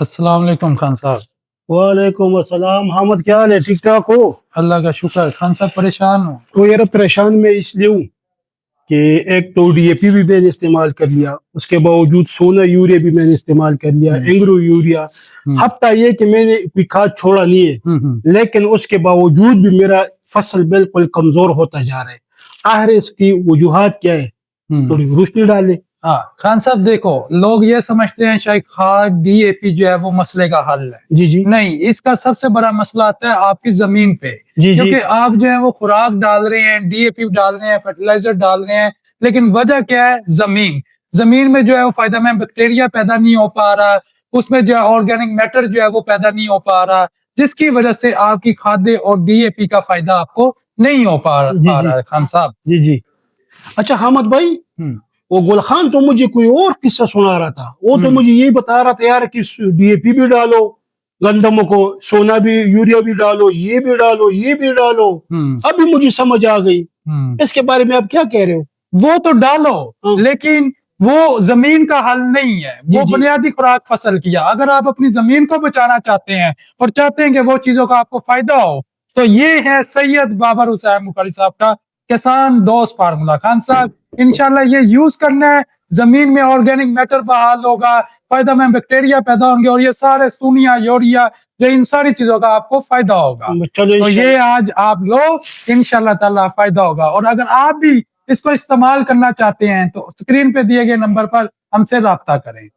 अस्सलाम वालेकुम खान साहब। वालेकुम अस्सलाम। हामिद, क्या हाल है? ठीक ठाक हो? अल्लाह का शुक्र। खान साहब परेशान हो? तो यार परेशान मैं इसलिए हूँ कि एक तो डीएपी भी मैंने इस्तेमाल कर लिया, उसके बावजूद सोना यूरिया भी मैंने इस्तेमाल कर लिया, एंग्रो यूरिया। हफ्ता ये कि मैंने कोई खाद छोड़ा नहीं है, लेकिन उसके बावजूद भी मेरा फसल बिल्कुल कमजोर होता जा रहा है। आखिर इसकी वजूहात क्या है? थोड़ी रोशनी डाले। हाँ खान साहब, देखो लोग ये समझते हैं शायद खाद डीएपी जो है वो मसले का हल है। जी जी नहीं, इसका सबसे बड़ा मसला आता है आपकी जमीन पे। जी क्योंकि आप जो है वो खुराक डाल रहे हैं, डीएपी डाल रहे हैं, फर्टिलाइजर डाल रहे हैं, लेकिन वजह क्या है? जमीन में जो है वो फायदा में बैक्टीरिया पैदा नहीं हो पा रहा, उसमें जो है ऑर्गेनिक मैटर जो है वो पैदा नहीं हो पा रहा, जिसकी वजह से आपकी खाद और डीएपी का फायदा आपको नहीं हो पा रहा है खान साहब। जी जी। अच्छा हामिद भाई, वो गुलखान तो मुझे कोई और किस्सा सुना रहा था। वो तो मुझे यही बता रहा था यार कि डीएपी भी डालो, गंदम को, सोना भी, यूरिया भी डालो, ये भी डालो, ये भी डालो। अभी मुझे समझ आ गई। इसके बारे में आप क्या कह रहे हो? वो तो डालो, लेकिन वो जमीन का हल नहीं है। वो बुनियादी खुराक फसल किया। अगर आप अपनी जमीन को बचाना चाहते हैं और चाहते हैं कि वो चीजों का आपको फायदा हो, तो ये है सैयद बाबर हुसैन बुखारी साहब का किसान दोस्त फार्मूला। खान साहब, इंशाल्लाह ये यूज करना है, जमीन में ऑर्गेनिक मैटर बहाल होगा, फायदा में बैक्टीरिया पैदा होंगे, और ये सारे सोनिया यूरिया जो इन सारी चीजों का आपको फायदा होगा। तो ये आज आप लो, इंशाल्लाह ताला फायदा होगा। और अगर आप भी इसको इस्तेमाल करना चाहते हैं तो स्क्रीन पे दिए गए नंबर पर हमसे राब्ता करें।